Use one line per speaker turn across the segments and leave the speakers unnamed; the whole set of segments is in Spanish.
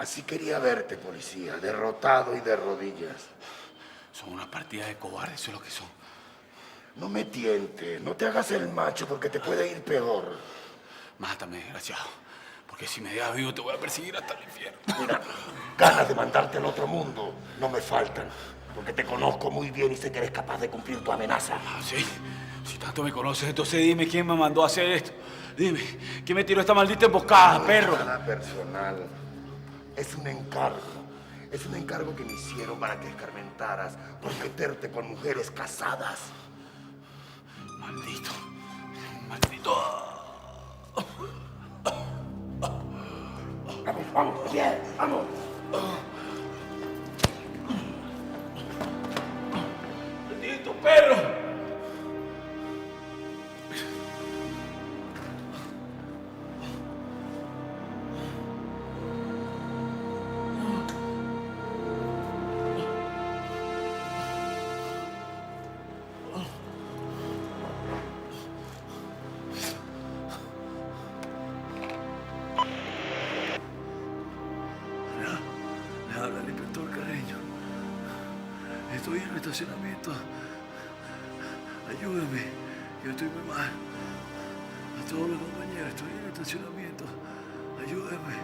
Así quería verte, policía, derrotado y de rodillas.
Son una partida de cobardes, eso es lo que son.
No me tientes, no te hagas el macho porque te puede ir peor.
Mátame, desgraciado, porque si me dejas vivo te voy a perseguir hasta el infierno.
Mira, ganas de mandarte al otro mundo no me faltan, porque te conozco muy bien y sé que eres capaz de cumplir tu amenaza.
Ah, ¿sí? Si tanto me conoces, entonces dime quién me mandó a hacer esto. Dime, ¿quién me tiró esta maldita emboscada,
No
perro?
es nada personal. Es un encargo. Es un encargo que me hicieron para que escarmentaras por meterte con mujeres casadas.
Maldito. Maldito.
Vamos, vamos, bien, vamos.
Maldito perro. Le habla el inspector Carreño. Estoy en el estacionamiento. Ayúdame, yo estoy muy mal. A todos los compañeros, estoy en el estacionamiento. Ayúdame.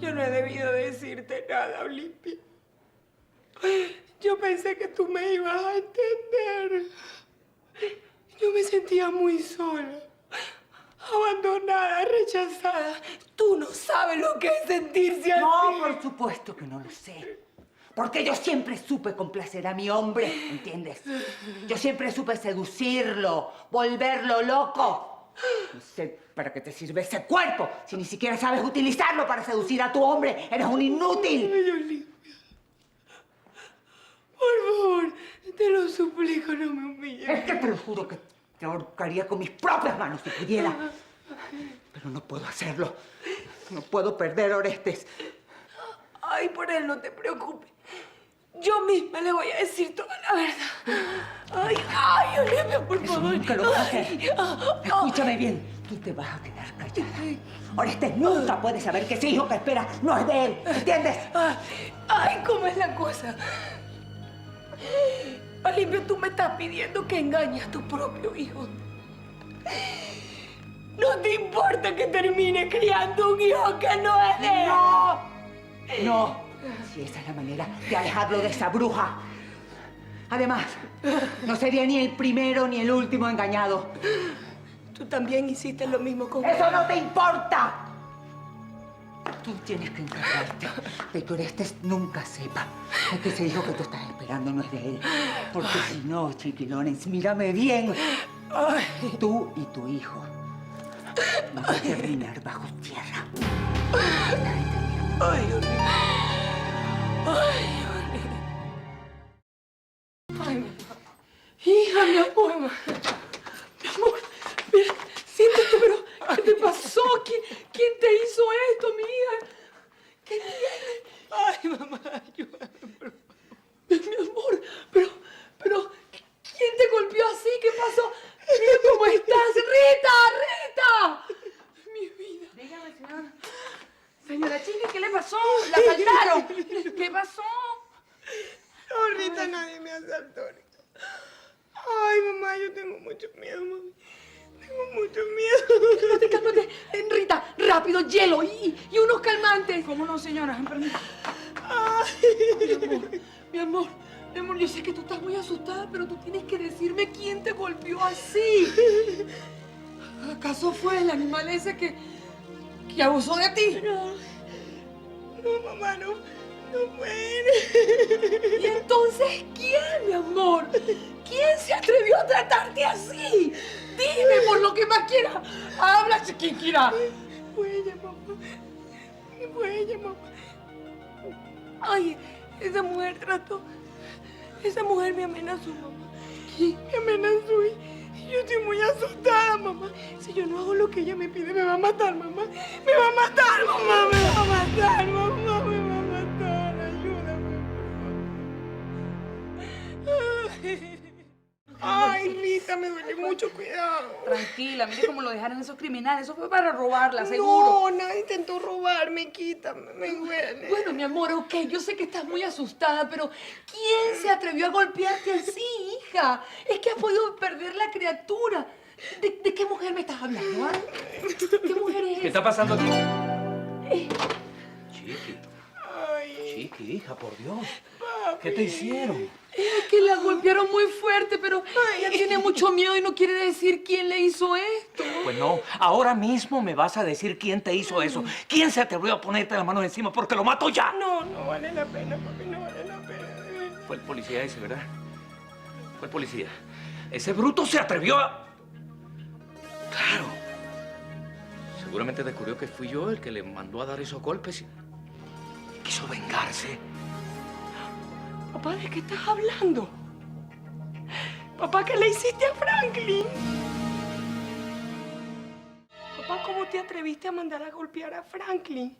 Yo no he debido decirte nada, Olimpia. Yo pensé que tú me ibas a entender. Yo me sentía muy sola, abandonada, rechazada. Tú no sabes lo que es sentirse así.
No, por supuesto que no lo sé. Porque yo siempre supe complacer a mi hombre, ¿entiendes? Yo siempre supe seducirlo, volverlo loco. No sé para qué te sirve ese cuerpo si ni siquiera sabes utilizarlo para seducir a tu hombre. Eres un inútil.
Ay, Olimpia. Por favor, te lo suplico, no me humilles.
Es que te lo juro que te ahorcaría con mis propias manos si pudiera. Pero no puedo hacerlo. No puedo perder a Orestes.
Ay, por él no te preocupes. Yo misma le voy a decir toda la verdad. Ay, Olimpia, por
Eso
favor.
nunca lo vas a hacer. Escúchame bien. Tú te vas a quedar callada. Orestes nunca puede saber que ese hijo que espera no es de él. ¿Entiendes?
Ay, ¿cómo es la cosa? Olimpia, tú me estás pidiendo que engañes a tu propio hijo. ¿No te importa que termine criando un hijo que no es de él?
¡No! No. Si esa es la manera de alejarlo de esa bruja. Además, no sería ni el primero ni el último engañado.
Tú también hiciste lo mismo con
¡Eso no te importa! Tú tienes que encargarte de que Orestes nunca sepa de que ese hijo que tú estás esperando no es de él. Porque si no, chiquilones, mírame bien. Tú y tu hijo van a terminar bajo tierra.
Ay, Olimpia. Ay, Olimpia. Ay, mamá. Hija, mi amor. Mi amor, mira, siéntate, pero ¿qué te pasó? ¿Quién te hizo esto, mi hija? ¿Qué tienes? Ay, mamá, ayúdame, por favor. Mi amor, pero, ¿quién te golpeó así? ¿Qué pasó? Mira cómo estás. ¡Rita! Mi vida.
Dígame, señora. Señora Chiqui, ¿qué le pasó? ¿La asaltaron? ¿Qué pasó?
No, Rita, nadie me asaltó, Rita. Ay, mamá, yo tengo mucho miedo, mami. Tengo mucho miedo.
Cálmate. Rita, rápido, hielo y unos calmantes. ¿Cómo no, señora?
Ay.
Mi amor, yo sé que tú estás muy asustada, pero tú tienes que decirme quién te golpeó así. ¿Acaso fue el animal ese que abusó de ti?
No, mamá, no fue.
¿Y entonces quién, mi amor? ¿Quién se atrevió a tratarte así? Dime por lo que más quieras. Habla, chiquinquira.
Fue ella, mamá. Ay, esa mujer me amenazó, mamá. Me amenazó y yo estoy muy asustada, mamá. Si yo no hago lo que ella me pide, me va a matar, mamá. Me va a matar, mamá. Me va a matar, mamá. Me va a matar. Ayúdame, por favor. Ay, Rita,
me duele mucho, cuidado.
Tranquila, mire cómo lo dejaron esos criminales. Eso fue para robarla, seguro.
No, nadie intentó robarme, quítame, me duele.
Bueno, mi amor, ok, yo sé que estás muy asustada, pero ¿quién se atrevió a golpearte así, hija? Es que has podido perder la criatura. ¿De qué mujer me estás hablando, ah? ¿Qué mujer es?
¿Qué está pasando aquí?
Eh.
Chiqui. Chiqui, hija, por Dios. ¿Qué te hicieron?
Es que la golpearon muy fuerte, pero ella tiene mucho miedo y no quiere decir quién le hizo esto.
Pues no, ahora mismo me vas a decir quién te hizo eso. ¿Quién se atrevió a ponerte las manos encima? Porque lo mato ya.
No, no vale la pena, papi, no vale la pena, de verdad.
Fue el policía ese, ¿verdad? Fue el policía. Ese bruto se atrevió a... Claro. Seguramente descubrió que fui yo el que le mandó a dar esos golpes y quiso vengarse.
Papá, ¿de qué estás hablando? Papá, ¿qué le hiciste a Franklin? Papá, ¿cómo te atreviste a mandar a golpear a Franklin?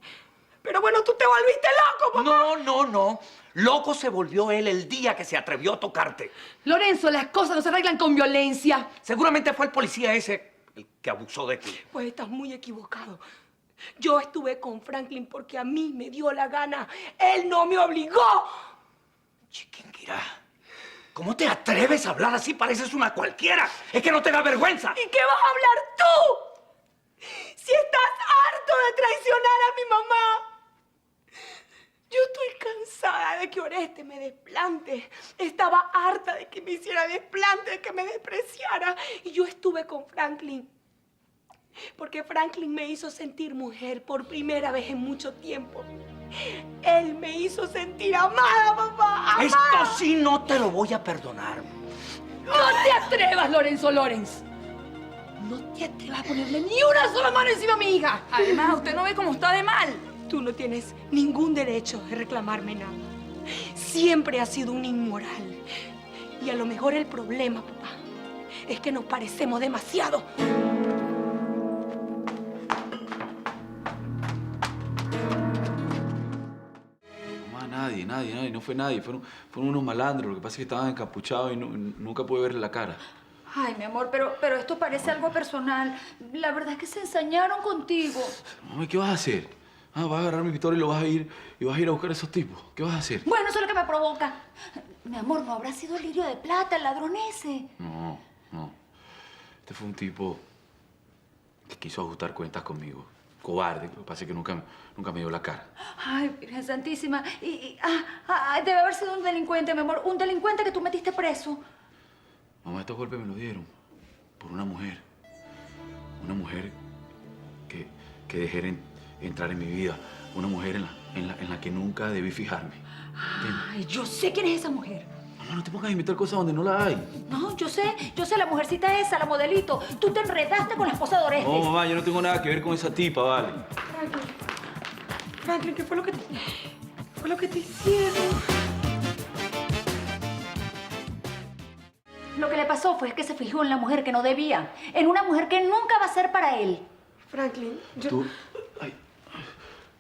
Pero bueno, tú te volviste loco, papá.
No. Loco se volvió él el día que se atrevió a tocarte.
Lorenzo, las cosas no se arreglan con violencia.
Seguramente fue el policía ese el que abusó de ti.
Pues estás muy equivocado. Yo estuve con Franklin porque a mí me dio la gana. Él no me obligó.
Chiquinquirá, ¿cómo te atreves a hablar así? Pareces una cualquiera. Es que no te da vergüenza.
¿Y qué vas a hablar tú? Si estás harto de traicionar a mi mamá. Yo estoy cansada de que Oreste me desplante. Estaba harta de que me hiciera desplante, de que me despreciara. Y yo estuve con Franklin. Porque Franklin me hizo sentir mujer por primera vez en mucho tiempo. Él me hizo sentir amada, papá. Amada.
Esto sí no te lo voy a perdonar.
¡No te atrevas, Lorenzo Lorenz! No te atrevas a ponerle ni una sola mano encima a mi hija. Además, usted no ve cómo está de mal.
Tú no tienes ningún derecho de reclamarme nada. Siempre has sido un inmoral. Y a lo mejor el problema, papá, es que nos parecemos demasiado.
Nadie, no fue nadie. Fueron unos malandros. Lo que pasa es que estaban encapuchados y nunca pude verle la cara.
Ay, mi amor, pero esto parece algo personal. La verdad es que se ensañaron contigo.
Mami, ¿qué vas a hacer? Vas a agarrar mi pistola y vas a ir a buscar a esos tipos. ¿Qué vas a hacer?
Bueno, eso es lo que me provoca. Mi amor, ¿no habrá sido el Lirio de Plata, el ladrón ese?
No. Este fue un tipo que quiso ajustar cuentas conmigo. Cobarde. Lo que pasa es que nunca me dio la cara.
Ay, Virgen Santísima. Debe haber sido un delincuente, mi amor. Un delincuente que tú metiste preso.
Mamá, estos golpes me los dieron por una mujer. Una mujer que dejé entrar en mi vida. Una mujer en la que nunca debí fijarme.
Ay, yo sé quién es esa mujer.
Mamá, no te pongas a inventar cosas donde no la hay.
No, yo sé, la mujercita esa, la modelito. Tú te enredaste con la esposa de Orestes.
No, mamá, yo no tengo nada que ver con esa tipa, vale.
Franklin, ¿qué fue lo que te hicieron?
Lo que le pasó fue que se fijó en la mujer que no debía. En una mujer que nunca va a ser para él.
Franklin, yo...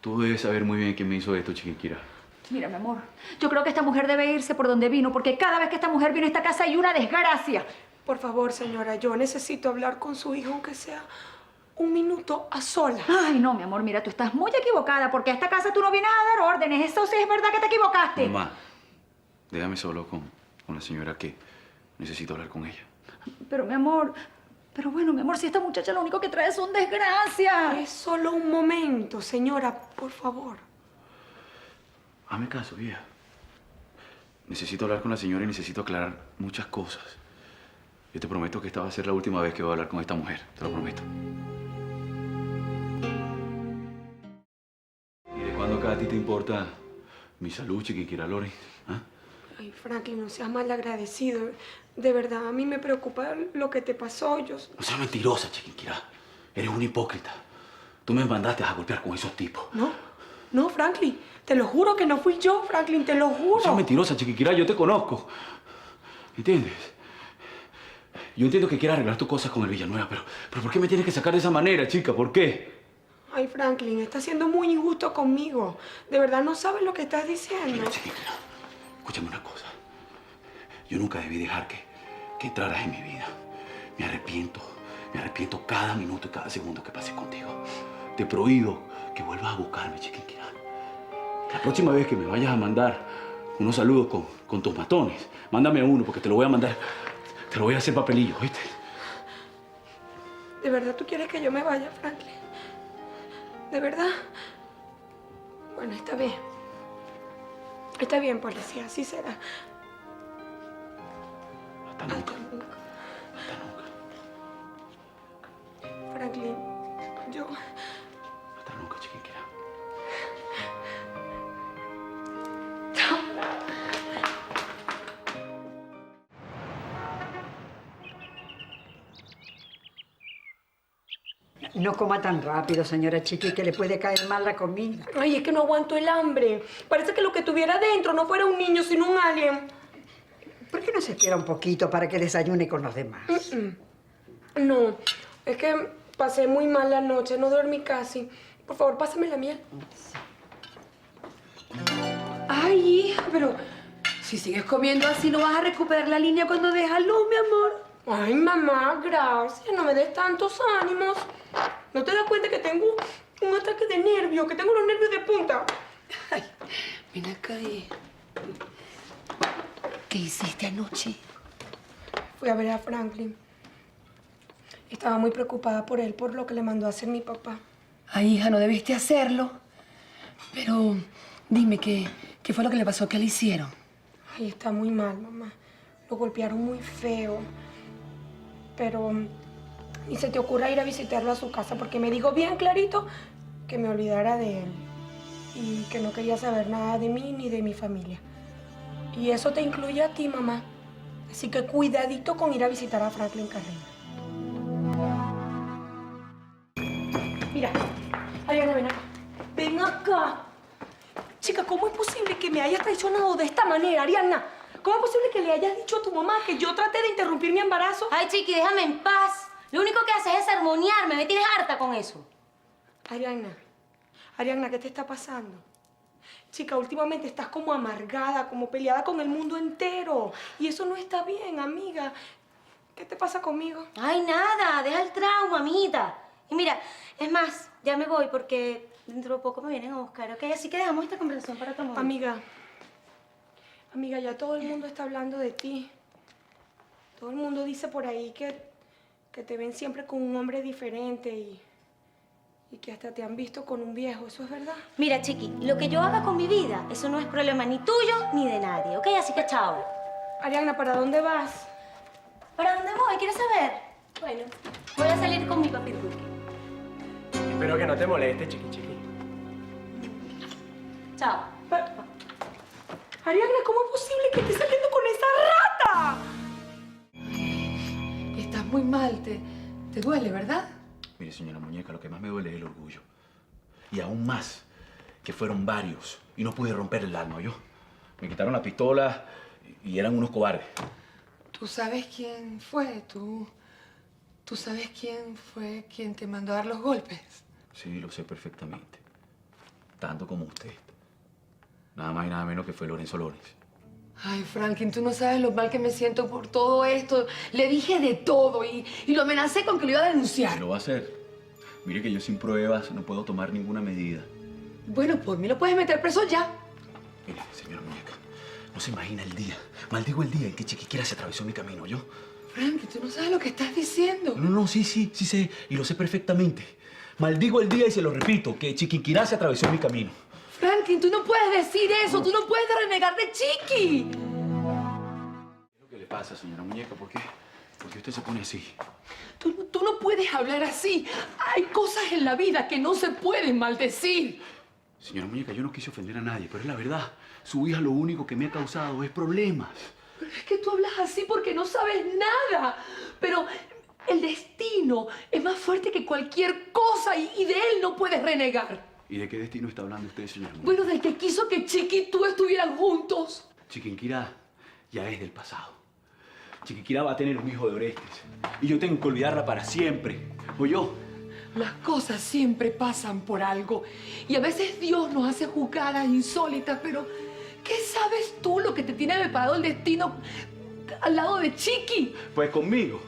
Tú debes saber muy bien quién me hizo esto, Chiquinquirá.
Mira, mi amor, yo creo que esta mujer debe irse por donde vino, porque cada vez que esta mujer viene a esta casa hay una desgracia.
Por favor, señora, yo necesito hablar con su hijo, aunque sea un minuto a solas.
Ay, no, mi amor, mira, tú estás muy equivocada, porque a esta casa tú no vienes a dar órdenes. Eso sí es verdad que te equivocaste.
Mamá, déjame solo con la señora que necesito hablar con ella.
Pero, mi amor, bueno, mi amor, si esta muchacha lo único que trae son desgracias.
Es solo un momento, señora, por favor.
Hazme caso, vieja. Necesito hablar con la señora y necesito aclarar muchas cosas. Yo te prometo que esta va a ser la última vez que voy a hablar con esta mujer. Te lo prometo. ¿Y de cuándo acá a ti te importa mi salud, Chiquinquirá Lorenz? ¿Ah?
Ay, Franklin, no seas mal agradecido. De verdad, a mí me preocupa lo que te pasó. Yo...
No seas mentirosa, Chiquinquirá. Eres una hipócrita. Tú me mandaste a golpear con esos tipos.
No, Franklin. Te lo juro que no fui yo, Franklin. Te lo juro.
No seas mentirosa, Chiquinquirá. Yo te conozco. ¿Entiendes? Yo entiendo que quieras arreglar tus cosas con el Villanueva, pero ¿por qué me tienes que sacar de esa manera, chica? ¿Por qué?
Ay, Franklin, estás siendo muy injusto conmigo. De verdad no sabes lo que estás diciendo.
Mira, Chiquinquirá, escúchame una cosa. Yo nunca debí dejar que entraras en mi vida. Me arrepiento cada minuto y cada segundo que pase contigo. Te prohíbo que vuelvas a buscarme, Chiquinquirá. La próxima vez que me vayas a mandar unos saludos con tus matones, mándame uno porque te lo voy a mandar, te lo voy a hacer papelillo, ¿oíste?
¿De verdad tú quieres que yo me vaya, Franklin? ¿De verdad? Bueno, está bien. Está bien, policía, así será.
Hasta nunca. Hasta nunca.
Franklin, yo...
Hasta nunca, Chiquinquirá.
No coma tan rápido, señora Chiqui, que le puede caer mal la comida.
Ay, es que no aguanto el hambre. Parece que lo que tuviera dentro no fuera un niño, sino un alien.
¿Por qué no se espera un poquito para que desayune con los demás?
No, es que pasé muy mal la noche, no dormí casi. Por favor, pásame la miel. Ay, hija, pero si sigues comiendo así no vas a recuperar la línea cuando dejas luz, mi amor. Ay, mamá, gracias. No me des tantos ánimos. ¿No te das cuenta que tengo un ataque de nervios? Que tengo los nervios de punta. Ay, ven acá y...
¿Qué hiciste anoche?
Fui a ver a Franklin. Estaba muy preocupada por él, por lo que le mandó a hacer mi papá.
Ay, hija, no debiste hacerlo. Pero dime, ¿qué fue lo que le pasó? ¿Qué le hicieron?
Ay, está muy mal, mamá. Lo golpearon muy feo. Pero ni se te ocurra ir a visitarlo a su casa, porque me dijo bien clarito que me olvidara de él. Y que no quería saber nada de mí ni de mi familia. Y eso te incluye a ti, mamá. Así que cuidadito con ir a visitar a Franklin Carreño. Mira, Ariana, ven acá. Ven acá. Chica, ¿cómo es posible que me hayas traicionado de esta manera, Ariana? ¿Cómo es posible que le hayas dicho a tu mamá que yo traté de interrumpir mi embarazo?
Ay, Chiqui, déjame en paz. Lo único que haces es sermonearme. Me tienes harta con eso.
Ariana, ¿qué te está pasando? Chica, últimamente estás como amargada, como peleada con el mundo entero. Y eso no está bien, amiga. ¿Qué te pasa conmigo?
Ay, nada. Deja el trauma, amiguita. Y mira, es más, ya me voy porque dentro de poco me vienen a buscar, ¿ok? Así que dejamos esta conversación para otro momento.
Amiga, ya todo el mundo está hablando de ti. Todo el mundo dice por ahí que te ven siempre con un hombre diferente y que hasta te han visto con un viejo. ¿Eso es verdad?
Mira, Chiqui, lo que yo haga con mi vida, eso no es problema ni tuyo ni de nadie, ¿ok? Así que chao.
Ariana, ¿para dónde vas?
¿Para dónde voy? ¿Quieres saber? Bueno, voy a salir con mi papi Duque.
Espero que no te moleste, Chiqui.
Chao.
Ariana, ¿cómo es posible que estés saliendo con esa rata?
Estás muy mal, te duele, ¿verdad?
Mire, señora Muñeca, lo que más me duele es el orgullo. Y aún más, que fueron varios y no pude romper el alma, ¿yo? Me quitaron la pistola y eran unos cobardes.
¿Tú sabes quién fue? ¿Tú sabes quién fue quien te mandó a dar los golpes?
Sí, lo sé perfectamente. Tanto como usted. Nada más y nada menos que fue Lorenzo Lorenz.
Ay, Franklin, tú no sabes lo mal que me siento por todo esto. Le dije de todo y lo amenacé con que lo iba a denunciar.
Lo va a hacer. Mire que yo sin pruebas no puedo tomar ninguna medida.
Bueno, por mí lo puedes meter preso ya.
Mire, señora Muñeca, no se imagina el día. Maldigo el día en que Chiquiquira se atravesó mi camino, ¿yo?
Franklin, tú no sabes lo que estás diciendo.
No, sí sé. Y lo sé perfectamente. Maldigo el día y se lo repito, que Chiquiquirá se atravesó mi camino.
Franklin, tú no puedes decir eso. Tú no puedes renegar de Chiqui.
¿Qué es lo que le pasa, señora Muñeca? ¿Por qué usted se pone así?
Tú no puedes hablar así. Hay cosas en la vida que no se pueden maldecir.
Señora Muñeca, yo no quise ofender a nadie, pero es la verdad. Su hija lo único que me ha causado es problemas.
Pero es que tú hablas así porque no sabes nada. Pero el destino es más fuerte que cualquier cosa y de él no puedes renegar.
¿Y de qué destino está hablando usted, señora Muñeca?
Bueno, del que quiso que Chiqui y tú estuvieran juntos.
Chiquinquirá ya es del pasado. Chiquiquirá va a tener un hijo de Orestes. Y yo tengo que olvidarla para siempre. ¿Oyó?
Las cosas siempre pasan por algo. Y a veces Dios nos hace jugadas insólitas, pero ¿qué sabes tú lo que te tiene preparado el destino al lado de Chiqui?
Pues conmigo.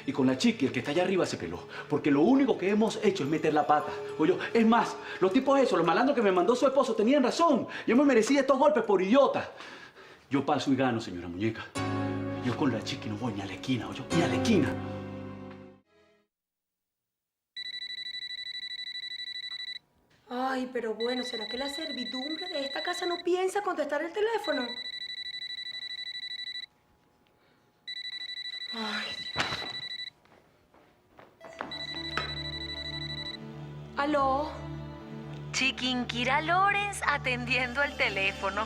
Y Y con la chiqui, el que está allá arriba se peló. Porque lo único que hemos hecho es meter la pata. Oye, es más, los tipos esos, los malandros que me mandó su esposo, tenían razón. Yo me merecía estos golpes por idiota. Yo paso y gano, señora muñeca. Yo con la chiqui no voy ni a la esquina, oye, ni a la esquina.
Ay, pero bueno, ¿será que la servidumbre de esta casa no piensa contestar el teléfono? Ay, Dios. ¿Aló?
Chiquinquirá Lorenz atendiendo el teléfono.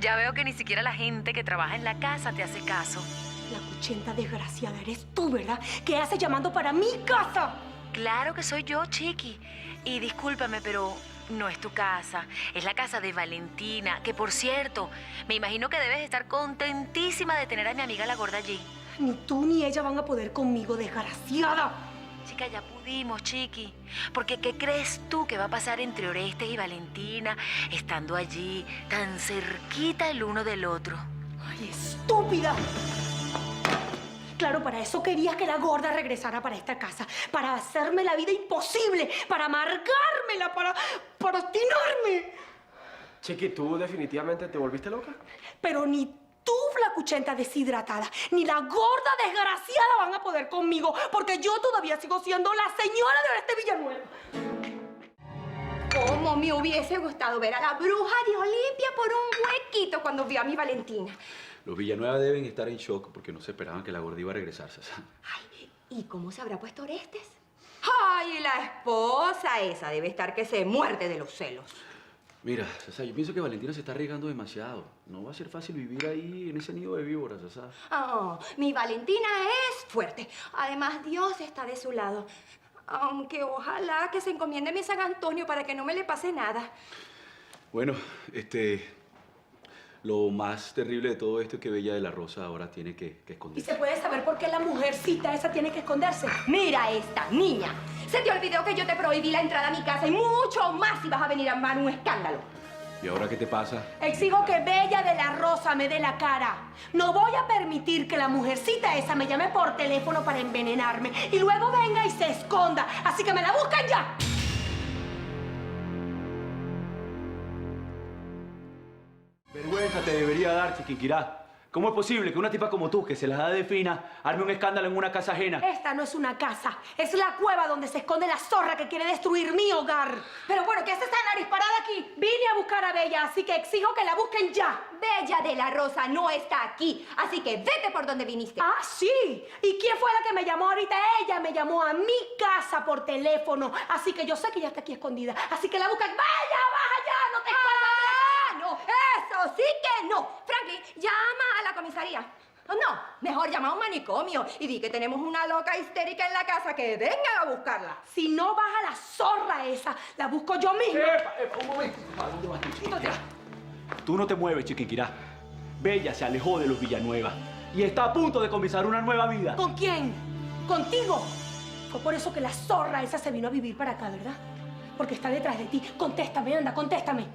Ya veo que ni siquiera la gente que trabaja en la casa te hace caso.
La cuchenta desgraciada eres tú, ¿verdad? ¿Qué haces llamando para mi casa?
Claro que soy yo, Chiqui. Y discúlpame, pero no es tu casa. Es la casa de Valentina, que por cierto, me imagino que debes estar contentísima de tener a mi amiga la gorda allí.
Ni tú ni ella van a poder conmigo, desgraciada.
Chica, ya pudimos, Chiqui. Porque ¿qué crees tú que va a pasar entre Orestes y Valentina estando allí, tan cerquita el uno del otro?
¡Ay, estúpida! Claro, para eso querías que la gorda regresara para esta casa. Para hacerme la vida imposible. Para amargármela, para obstinarme.
Chiqui, ¿tú definitivamente te volviste loca?
Pero ni tú, flacuchenta deshidratada, ni la gorda desgraciada van a poder conmigo. Porque yo todavía sigo siendo la señora de Oreste Villanueva.
Cómo me hubiese gustado ver a la bruja de Olimpia por un huequito cuando vio a mi Valentina.
Los Villanueva deben estar en shock porque no se esperaban que la gorda iba a regresar, Sasa.
Ay, ¿y cómo se habrá puesto Orestes? Ay, la esposa esa debe estar que se muerde de los celos.
Mira, Sasa, yo pienso que Valentina se está arriesgando demasiado. No va a ser fácil vivir ahí en ese nido de víboras, Sasa.
Oh, mi Valentina es fuerte. Además, Dios está de su lado. Aunque ojalá que se encomiende a mi San Antonio para que no me le pase nada.
Bueno, lo más terrible de todo esto es que Bella de la Rosa ahora tiene que
¿Y
esconderse.
se puede saber por qué la mujercita esa tiene que esconderse?
Mira esta niña. Se te olvidó que yo te prohibí la entrada a mi casa y mucho más si vas a venir a armar un escándalo.
¿Y ahora qué te pasa?
Exijo que Bella de la Rosa me dé la cara. No voy a permitir que la mujercita esa me llame por teléfono para envenenarme y luego venga y se esconda. Así que me la buscan ya.
Vergüenza te debería dar, Chiquinquirá. ¿Cómo es posible que una tipa como tú, que se las da de fina, arme un escándalo en una casa ajena?
Esta no es una casa, es la cueva donde se esconde la zorra que quiere destruir mi hogar. Pero bueno, ¿qué hace esta nariz parada aquí? Vine a buscar a Bella, así que exijo que la busquen ya.
Bella de la Rosa no está aquí, así que vete por donde viniste.
Ah, sí. ¿Y quién fue la que me llamó ahorita? Ella me llamó a mi casa por teléfono, así que yo sé que ella está aquí escondida. Así que la buscan. ¡Vaya, baja ya! ¡No te escondas!
No, eso sí que no. Frankie, llama a la comisaría. No, mejor llama a un manicomio y di que tenemos una loca histérica en la casa que vengan a buscarla.
Si no baja la zorra esa, la busco yo misma.
¡Epa! Un momento. ¿A dónde vas tú, Chiquinquirá? Tú no te mueves, Chiquinquirá. Bella se alejó de los Villanueva y está a punto de comenzar una nueva vida.
¿Con quién? ¿Contigo? Fue por eso que la zorra esa se vino a vivir para acá, ¿verdad? Porque está detrás de ti. Contéstame, anda, contéstame.